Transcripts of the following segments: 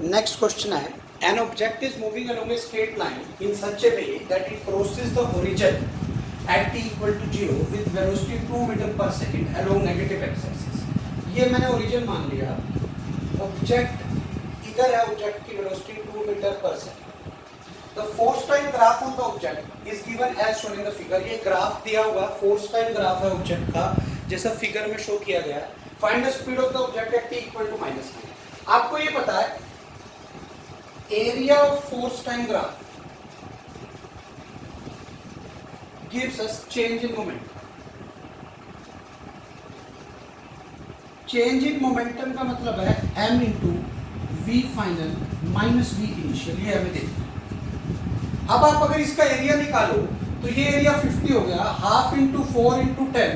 Next question है, an object is moving along a straight line in such a way that it crosses the origin at t equal to 0 with velocity 2 metre per second along negative X axis. ये मैंने origin मान लिया, object इधर है, object की velocity 2 metre per second. The force time graph of the object is given as shown in the figure. ये graph दिया हुआ फोर्स टाइम ग्राफ है ऑब्जेक्ट का, जैसा फिगर में शो किया गया है। Find the speed of the object at t equal to -9। आपको ये पता है area of force time graph gives us change in momentum. Change in momentum का मतलब है m into V final minus V initial. ये हमें देखना। अब आप अगर इसका एरिया निकालो तो ये एरिया 50 हो गया, half into 4 into 10,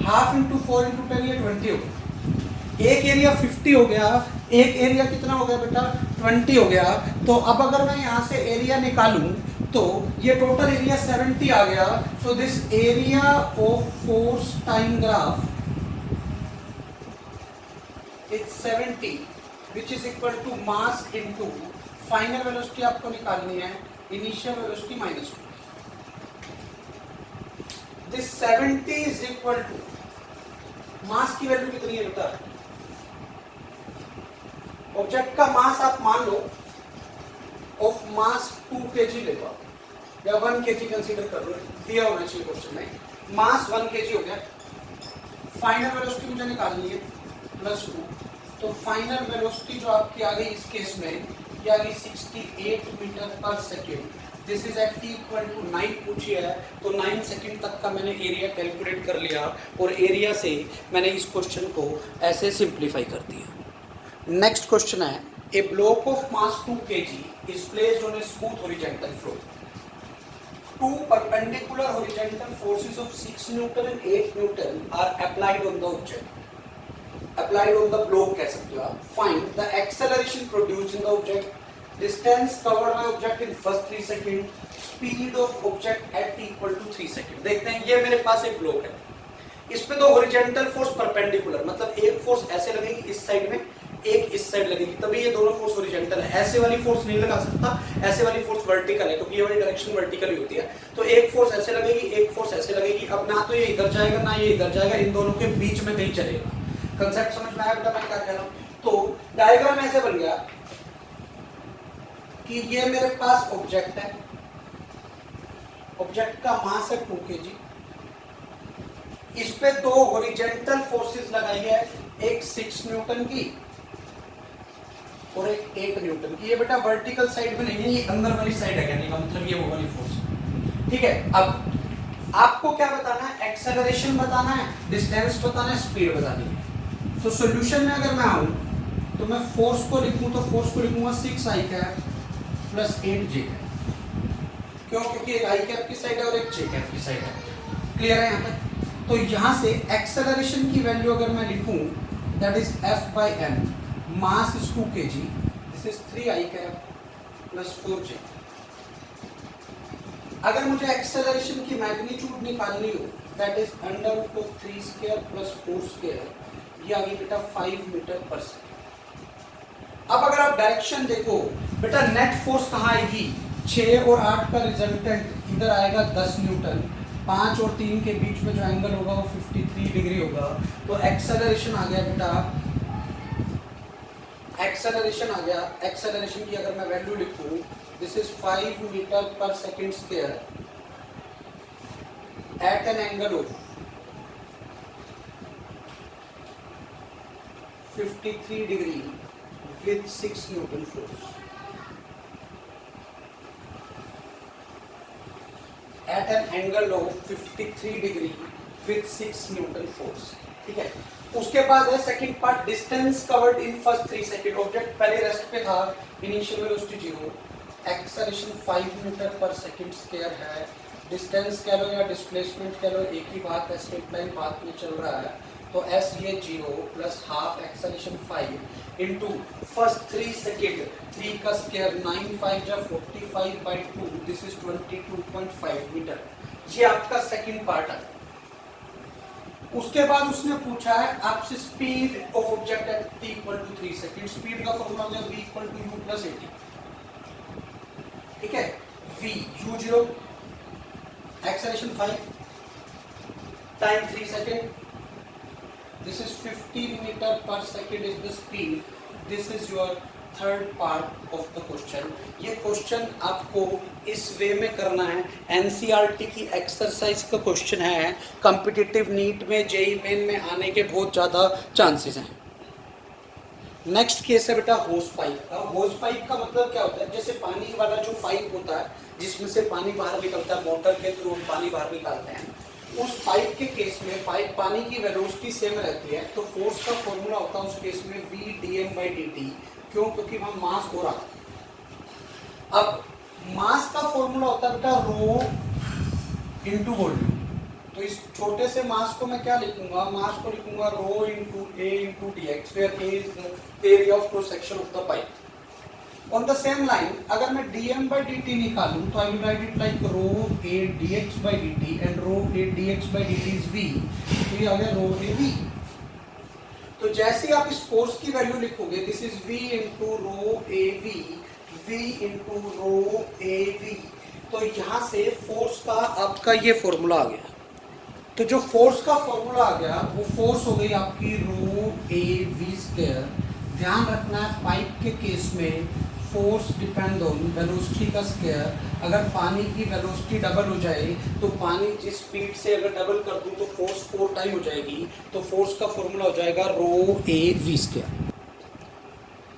half into 4 into 10 ये 20 हो गया। एक एरिया 50 हो गया, एक एरिया कितना हो गया बेटा 20 हो गया। तो अब अगर मैं यहाँ से एरिया निकालूं तो ये टोटल एरिया 70 आ गया। So this area of force time graph is 70 which is equal to mass into final velocity आपको निकालनी है initial velocity minus 2। This 70 is equal to mass की वैल्यू कितनी है बेटा, ऑब्जेक्ट का मास आप मान लो ऑफ मास 2 kg लेगा या 1 kg कंसीडर कर लो, दिया होना चाहिए क्वेश्चन में। मास 1 kg हो गया, फाइनल वेलोसिटी मुझे निकालनी है +2। तो फाइनल वेलोसिटी जो आपकी आ गई इस केस में ये आ गई 68 metre per second. This is at t equal to 9 पूछी है, तो 9 सेकेंड तक का मैंने एरिया कैलकुलेट कर लिया और एरिया से मैंने इस क्वेश्चन को ऐसे सिंप्लीफाई कर दिया। नेक्स्ट क्वेश्चन है, a block of mass 2 kg is placed on a smooth horizontal floor. Two perpendicular horizontal forces of 6 Newton and 8 Newton are applied on the object. Applied on the block कह सकते हो आप। Find the acceleration produced in the object, distance covered by object in first 3 seconds, speed of object at t equal to 3 seconds। देखते हैं, ये मेरे पास एक block है, इस पे दो हॉरिजॉन्टल फोर्स परपेंडिकुलर, मतलब एक फोर्स ऐसे लगेगी इस साइड में, एक इस साइड लगेगी, तभी ये दोनों फोर्स हॉरिजॉन्टल है। ऐसे वाली फोर्स नहीं लगा सकता, ऐसे वाली फोर्स वर्टिकल है क्योंकि ये वाली डायरेक्शन वर्टिकल ही होती है। तो एक फोर्स ऐसे लगेगी, एक फोर्स ऐसे लगेगी। अब ना तो ये इधर जाएगा ना ये इधर जाएगा, इन दोनों के बीच में कहीं चलेगा। कंसेप्ट समझ में आया बेटा मैं क्या कह रहा हूं? तो डायग्राम ऐसे बन गया कि ये मेरे पास ऑब्जेक्ट है, ऑब्जेक्ट का मास है 2 kg, इस पे दो हॉरिजॉन्टल फोर्सेस लगाई है, एक 6 न्यूटन की और एक 8 न्यूटन की। ये बेटा वर्टिकल साइड में नहीं है, ये अंदर वाली साइड है, कहने का मतलब ये वो वाली फोर्स। ठीक है, अब आपको क्या बताना है, एक्सेलरेशन बताना है, डिस्टेंस बताना है, स्पीड बतानी है। तो सॉल्यूशन में अगर मैं आऊं तो मैं फोर्स को लिखूं तो फोर्स को लिखूंगा 6i cap plus 8j cap. क्यों? क्योंकि एक i कैप की साइड है और एक j कैप की साइड है। क्लियर है यहाँ तक? तो यहाँ से एक्सेलरेशन की वैल्यू अगर मैं लिखूं that is F/m, mass is 2 kg, this is 3i cap plus 4j। अगर मुझे एक्सेलरेशन की मैग्नीट्यूड निकालनी हो that is √3 square plus 4 square, ये आ गई बेटा 5 मीटर पर सेकेंड। अब अगर आप डायरेक्शन देखो बेटा, नेट फोर्स कहाँ आएगी, 6 और 8 का रिजल्टेंट इधर आएगा 10 न्यूटन, 5 और 3 के बीच में जो एंगल होगा वो 53 डिग्री होगा। तो एक्सेलरेशन आ गया बेटा, एक्सेलरेशन आ गया, एक्सेलरेशन की अगर मैं वैल्यू लिखूं this is 5 metre per second square at an angle of 53 degree with 6 newton force at an angle of 53 degree with 6 newton force. ठीक है, उसके बाद है second part, distance covered in first 3 second. Object पहले rest पे था, initial velocity 0, acceleration 5 metre per second square है, distance कह लो या डिस्प्लेसमेंट कह लो, एक ही बात है, स्ट्रेट लाइन बात में चल रहा है। तो s ये 0 plus half acceleration 5 into first 3 second, 3 का स्क्वायर 9 5 जा 45/2, दिस इज 22.5 मीटर। ये आपका सेकंड पार्ट है। उसके बाद उसने पूछा है आपसे speed of object at t equal to 3 second. Speed का फॉर्मूला हो गया v equal to u plus 80, ठीक है। v u0 acceleration 5 time 3 second, this is 15 metre per second is the speed. This is your third part of the question. ये question आपको इस वे में करना है, एनसीईआरटी की एक्सरसाइज का क्वेश्चन है, कॉम्पिटिटिव नीट में जेईई मेन में आने के बहुत ज़्यादा चांसेस हैं। नेक्स्ट केस है बेटा होस पाइप का। होस पाइप का मतलब क्या होता है, जैसे पानी वाला जो पाइप होता है जिसमें से पानी बाहर निकलता है, मोटर के थ्रू पानी बाहर निकालते हैं, उस पाइप के केस में पाइप पानी की वेलोसिटी सेम रहती है, तो फोर्स का फॉर्मूला होता है उस केस में v dm/dt। क्यों? क्योंकि वहां मास हो रहा है। अब मास का फॉर्मूला होता है बेटा रो इंटू वॉल्यूम। तो इस छोटे से मास को मैं क्या लिखूंगा, मास को लिखूंगा rho into A into D X, where A is the area of cross section of the pipe. On the same line अगर मैं dm/dt निकालूं तो I will write it like rho A dx/dt and rho A dx/dt is v, तो ये आ गया रो ए v। तो जैसे ही आप इस फोर्स की वैल्यू लिखोगे, this is v into rho A V, v into rho A V, तो यहां से फोर्स का आपका ये फॉर्मूला आ गया। तो जो फोर्स का फॉर्मूला आ गया वो फोर्स हो गई आपकी रो ए वी स्क्वायर। ध्यान रखना है पाइप के केस में फोर्स डिपेंड ऑन वेलोसिटी का स्क्वायर। अगर पानी की वेलोसिटी डबल हो जाए तो पानी जिस स्पीड से अगर डबल कर दूं तो फोर्स 4 टाइम हो जाएगी, तो फोर्स का फॉर्मूला हो जाएगा रो ए वी स्क्वायर।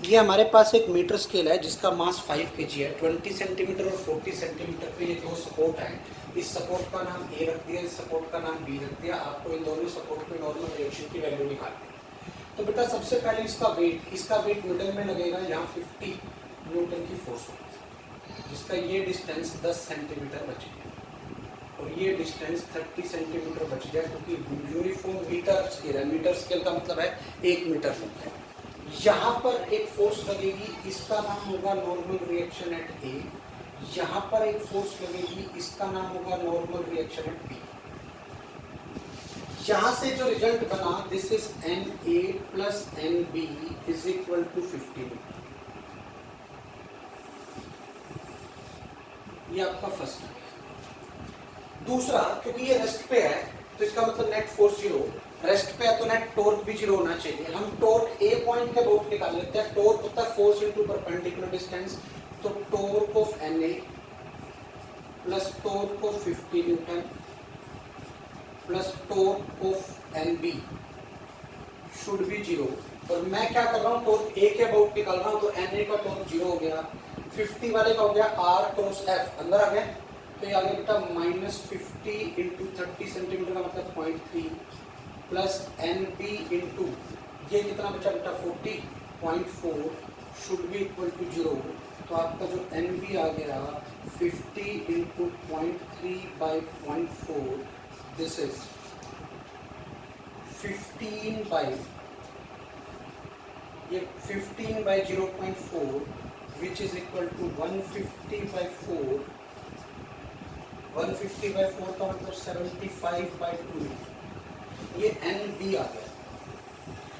ये हमारे पास एक मीटर स्केल है जिसका मास 5 kg है। 20 सेंटीमीटर और 40 सेंटीमीटर पे ये दो सपोर्ट है। इस सपोर्ट का नाम ए रख दिया, इस सपोर्ट का नाम बी रख दिया। आपको इन दोनों सपोर्ट पे नॉर्मल रिएक्शन की वैल्यू निकालनी है। तो बेटा सबसे पहले इसका वेट मिडल में लगेगा, यहाँ 50 न्यूटन की फोर्स होगी, जिसका ये डिस्टेंस 10 सेंटीमीटर बच गया और ये डिस्टेंस 30 सेंटीमीटर बच गया, क्योंकि यूनिफॉर्म मीटर स्केल है। मीटर स्केल का मतलब है 1 मीटर होता है। यहाँ पर एक फोर्स लगेगी, इसका नाम होगा नॉर्मल रिएक्शन एट ए। यहाँ पर एक फोर्स लगेगी, इसका नाम होगा नॉर्मल रिएक्शन एट बी। यहाँ से जो रिजल्ट बना, this is N A plus N B is equal to 50 metre. ये आपका फर्स्ट है। दूसरा, क्योंकि ये रेस्ट पे है तो इसका मतलब नेट फोर्स 0, रेस्ट पे है तो नेट टॉर्क भी 0 होना चाहिए। हम टॉर्क ए पॉइंट के अबाउट निकाल लेते हैं। टॉर्क होता है फोर्स इनटू परपेंडिकुलर डिस्टेंस, तो torque of N A plus torque of 50 newton plus torque of N B should be 0। और मैं क्या कर रहा हूँ, टॉर्क ए के अबाउट निकाल रहा हूँ, तो एन ए का टॉर्क 0 हो गया, 50 वाले का हो गया आर क्रॉस एफ, अंदर आ गया। तो ये आ गया बेटा -50 इंटू 30 सेंटीमीटर का मतलब 0.3 प्लस एन बी इंटू ये कितना बचा बेटा 40.4 शुड बी इक्वल टू 0। तो आपका जो एन बी आ गया 50 into 0.3/0.4, this is 15/0.4 which is equal to 150/4। 150/4 का मतलब 75/2। ये एन बी आ गया।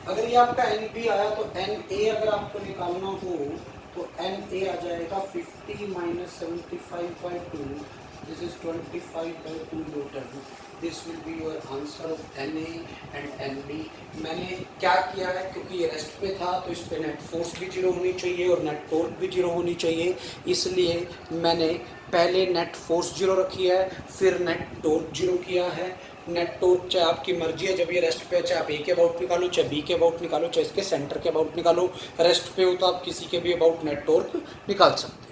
अगर ये आपका एन बी आया तो एन ए अगर आपको निकालना हो तो एन ए आ जाएगा 50 - 75/2, this is 25/2 newton. This will be your answer of N A and N B. मैंने क्या किया है, क्योंकि ये रेस्ट पे था तो इस पे नेट फोर्स भी 0 होनी चाहिए और नेट टॉर्क भी 0 होनी चाहिए, इसलिए मैंने पहले नेट फोर्स 0 रखी है, फिर नेट टॉर्क 0 किया है। नेट टॉर्क चाहे आपकी मर्जी है, जब ये रेस्ट पे चाहे आप ए के अबाउट निकालो, चाहे बी के अबाउट निकालो, चाहे इसके सेंटर के अबाउट निकालो। रेस्ट पे हो तो आप किसी के भी अबाउट नेट टॉर्क निकाल सकते हैं।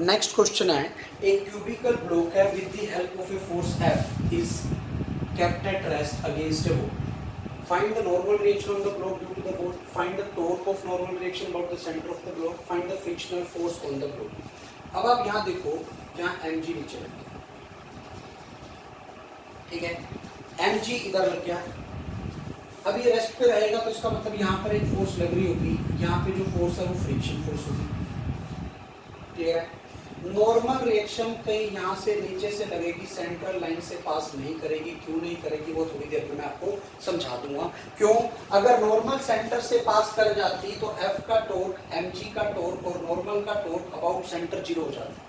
नेक्स्ट क्वेश्चन है, एक क्यूबिकल ब्लॉक है with the help of a force F is kept at rest against a board. Find the normal reaction on the block due to the board. Find the torque of normal reaction about the center of the block. Find the frictional force on the block. अब आप यहाँ देखो, यहाँ mg नीचे लग गया, ठीक है, mg इधर लग गया। अब ये रेस्ट पे रहेगा तो इसका मतलब यहाँ पर एक फोर्स लग रही होगी, यहाँ पे जो फोर्स है वो फ्रिक्शन फोर्स होगी, ठीक है। नॉर्मल रिएक्शन कहीं यहाँ से नीचे से लगेगी, सेंट्रल लाइन से पास नहीं करेगी। क्यों नहीं करेगी वो थोड़ी देर में मैं आपको समझा दूंगा। क्यों? अगर नॉर्मल सेंटर से पास कर जाती तो एफ का टॉर्क, एमजी का टॉर्क और नॉर्मल का टॉर्क अबाउट सेंटर जीरो हो जाता।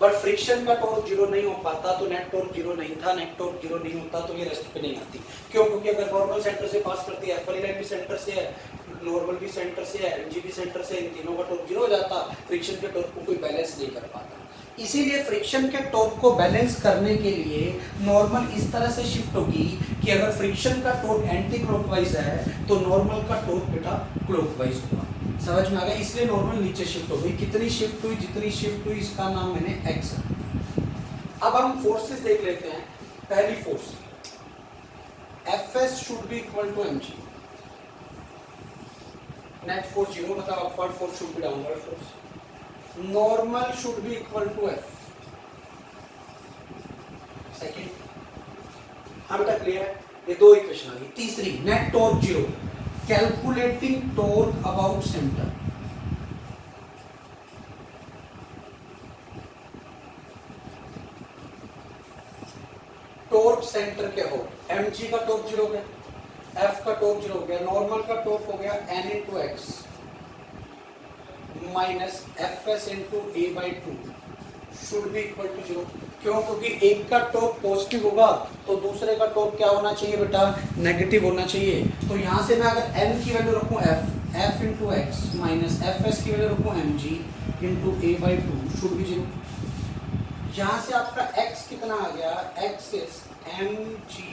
बट फ्रिक्शन का टॉर्क जीरो नहीं हो पाता, तो नेट टॉर्क जीरो नहीं था, नेट टॉर्क जीरो नहीं होता तो ये रेस्ट पे नहीं आती। क्यों? क्योंकि अगर नॉर्मल सेंटर से पास करती है, एफ वाली लाइन भी सेंटर से है, नॉर्मल भी सेंटर से है, एमजी भी सेंटर से, इन तीनों का टॉर्क जीरो हो जाता, फ्रिक्शन के टॉर्क को कोई बैलेंस नहीं कर पाता। इसीलिए फ्रिक्शन के टॉर्क को बैलेंस करने के लिए नॉर्मल इस तरह से शिफ्ट होगी कि अगर फ्रिक्शन का टॉर्क एंटी क्लॉकवाइज है तो नॉर्मल का टॉर्क बेटा क्लॉकवाइज होगा। समझ में आ गया? इसलिए नॉर्मल नीचे शिफ्ट हो गई। कितनी शिफ्ट हुई? जितनी शिफ्ट हुई इसका नाम मैंने एक्स रखा। अब हम फोर्सेस देख लेते हैं। पहली force Fs should be equal to mg। Net force zero, मतलब upward force should be downward force. Normal should be equal to F। Second, हाँ बेटा क्लियर है? ये दो इक्वेशन आ गई। तीसरी, net torque zero, calculating torque about centre. Torque centre क्या हो? mg का टॉर्क जीरो हो गया, f का टॉर्क जीरो हो गया, नॉर्मल का टॉर्क हो गया n into X minus F S into A by two should be equal to zero. क्यों? क्योंकि एक का टॉर्क पॉजिटिव होगा तो दूसरे का टॉर्क क्या होना चाहिए बेटा? नेगेटिव होना चाहिए। तो यहाँ से मैं अगर n की वैल्यू रखूँ f into X minus F S की वैल्यू रखूँ M G into A by two should be zero. यहाँ से आपका x कितना आ गया? x is M G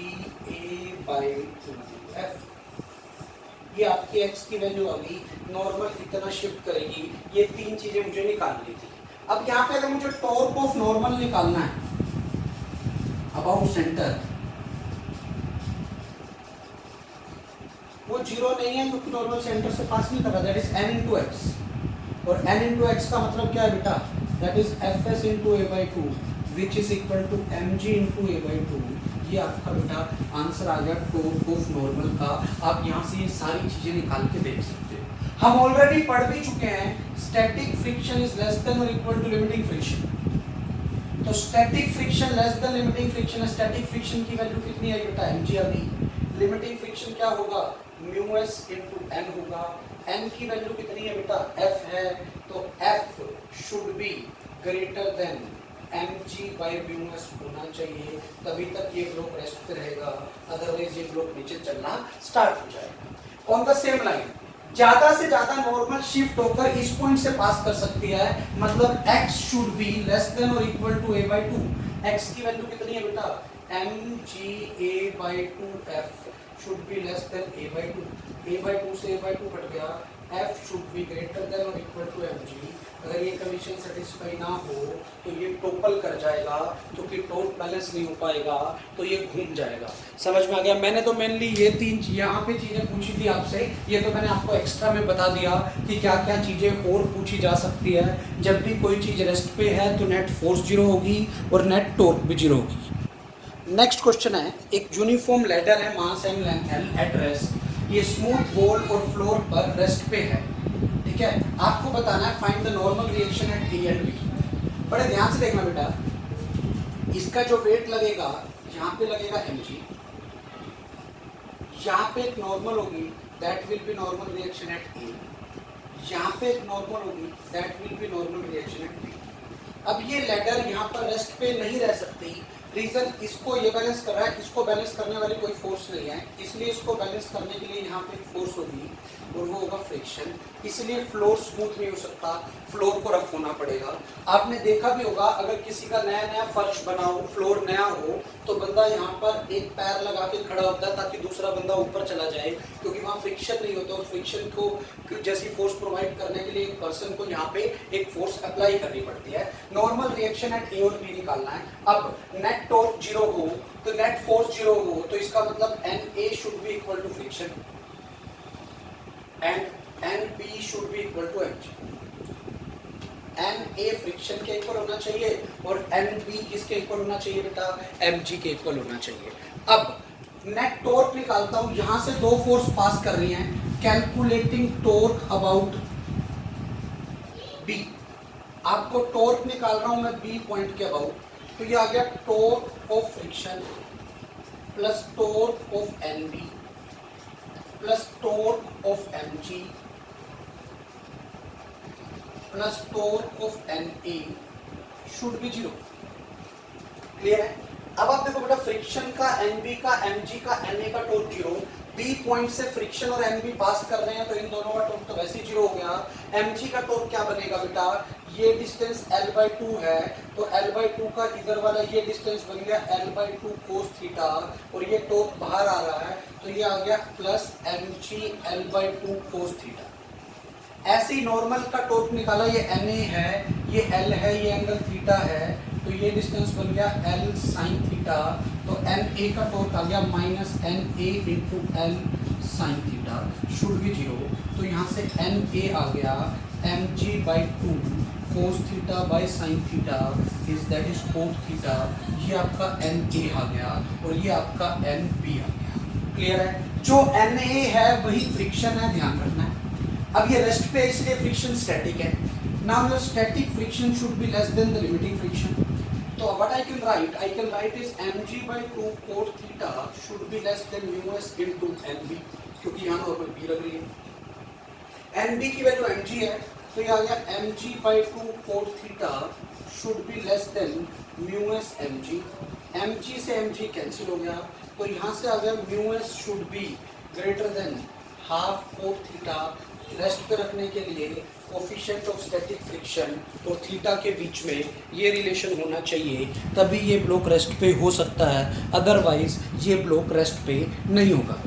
A by two F. ये आपकी x की वैल्यू आ गई। नॉर्मल इतना शिफ्ट करेगी। ये तीन चीजें मुझे निकालनी थी। अब यहाँ पे अगर मुझे टॉर्क ऑफ नॉर्मल निकालना है अबाउट सेंटर, वो जीरो नहीं है क्योंकि नॉर्मल सेंटर से पास नहीं कर रहा। That is n into X, और n इंटू एक्स का मतलब क्या है बेटा? That is F S into A by two which is equal to M G into A by two. ये आपका बेटा आंसर आ गया टॉर्क ऑफ नॉर्मल का। आप यहाँ से ये सारी चीजें निकाल के देख सकते हो। हम ऑलरेडी पढ़ भी चुके हैं, static friction is less than और इक्वल टू लिमिटिंग फ्रिक्शन। तो static friction less than limiting friction, static friction की वैल्यू कितनी है बेटा? mg अभी। लिमिटिंग फ्रिक्शन क्या होगा? म्यू एस इंटू एन होगा। n की वैल्यू कितनी है बेटा? f है, तो f should be greater then mg by mu S होना चाहिए, तभी तक ये ब्लॉक रेस्ट पे रहेगा, अदरवाइज ये ब्लॉक नीचे चलना स्टार्ट हो जाएगा। ऑन द सेम लाइन ज्यादा से ज्यादा नॉर्मल शिफ्ट होकर इस पॉइंट से पास कर सकती है, मतलब x should be less than और equal to a by two. x की वैल्यू कितनी है बेटा? mg a by two f should be less than a by two. a by two से a बाई टू कट गया, f should be greater than और equal to mg। अगर ये condition satisfy ना हो तो ये टोपल कर जाएगा, क्योंकि टॉर्क बैलेंस नहीं हो पाएगा तो ये घूम जाएगा। समझ में आ गया? मैंने तो मेनली ये तीन यहाँ पे चीज़ें पूछी थी आपसे, ये तो मैंने आपको एक्स्ट्रा में बता दिया कि क्या क्या चीज़ें और पूछी जा सकती है। जब भी कोई चीज़ रेस्ट पे है तो नेट फोर्स जीरो होगी और नेट टॉर्क भी जीरो होगी। नेक्स्ट क्वेश्चन है, एक यूनिफॉर्म लैडर है, mass M length L at rest. ये स्मूथ बॉल और फ्लोर पर रेस्ट पे है, ठीक है। आपको बताना है find the normal reaction at A and B. बड़े ध्यान से देखना बेटा, इसका जो वेट लगेगा यहाँ पे लगेगा mg, यहाँ पे एक नॉर्मल होगी that will be normal reaction at A, यहाँ पे एक नॉर्मल होगी that will be normal reaction at B. अब ये लेडर यहाँ पर रेस्ट पे नहीं रह सकती, रीजन इसको ये बैलेंस कर रहा है, इसको बैलेंस करने वाली कोई फोर्स नहीं है, इसलिए इसको बैलेंस करने के लिए यहाँ पे एक फोर्स होगी और वो होगा फ्रिक्शन। इसलिए फ्लोर स्मूथ नहीं हो सकता, फ्लोर को रफ होना पड़ेगा। आपने देखा भी होगा अगर किसी का नया नया फर्श बना हो, फ्लोर नया हो, तो बंदा यहाँ पर एक पैर लगा के खड़ा होता है ताकि दूसरा बंदा ऊपर चला जाए, क्योंकि वहाँ फ्रिक्शन नहीं होता। और फ्रिक्शन को जैसी फोर्स प्रोवाइड करने के लिए एक पर्सन को यहाँ पे एक फोर्स अप्लाई करनी पड़ती है। नॉर्मल रिएक्शन एट ए और बी निकालना है। अब नेट टॉर्क जीरो हो तो नेट फोर्स जीरो हो, तो इसका मतलब N A should be equal to friction and NB should be equal to mg। NA friction के इक्वल होना चाहिए और NB किसके इक्वल होना चाहिए बेटा? mg के इक्वल होना चाहिए। अब नेट टॉर्क निकालता हूं, यहां से दो फोर्स पास कर रही हैं, कैलकुलेटिंग टॉर्क अबाउट B। आपको टॉर्क निकाल रहा हूं मैं बी पॉइंट के अबाउट, तो ये आ गया torque of friction plus torque of N B plus torque of M G plus torque of N A should be 0। Clear है? अब आप देखो बेटा, फ्रिक्शन का एनबी का एमजी का एनए का टॉर्क 0, बी पॉइंट से फ्रिक्शन और एनबी पास कर रहे हैं तो इन दोनों का टॉर्क तो वैसे ही 0 हो गया। एमजी का टॉर्क क्या बनेगा बेटा, ये डिस्टेंस l/2 है तो l/2 का इधर वाला ये डिस्टेंस बन गया l/2 cos थीटा, और ये टॉर्क बाहर आ रहा है तो ये आ गया plus mg l/2 cos theta. ऐसे ही नॉर्मल का टॉर्क निकाला, ये Na है, ये L है, ये एंगल थीटा है, तो ये डिस्टेंस बन गया L sin थीटा, तो Na का टॉर्क आ गया minus Na into L sin theta should be 0। तो यहाँ से Na आ गया mg/2 cos theta by sin theta is that is cos theta. ये आपका Na आ गया और ये आपका Nb आ गया। क्लियर है? जो Na है वही फ्रिक्शन है, ध्यान रखना है। अब ये रेस्ट पे इसलिए फ्रिक्शन स्टैटिक है। Now your static friction should be less than the limiting friction. तो what I can write is mg/2 cos theta should be less than μs into nb, क्योंकि यहाँ नॉर्मल b लग रही है। nb की value mg है तो ये आ गया mg/2 cos theta should be less than μs mg। mg से mg कैंसिल हो गया तो यहाँ से आ गया μs should be greater than half cos theta. Rest पे रखने के लिए कोफिशिएंट ऑफ स्टैटिक फ्रिक्शन और थीटा के बीच में ये रिलेशन होना चाहिए, तभी ये ब्लॉक रेस्ट पे हो सकता है, अदरवाइज ये ब्लॉक रेस्ट पे नहीं होगा।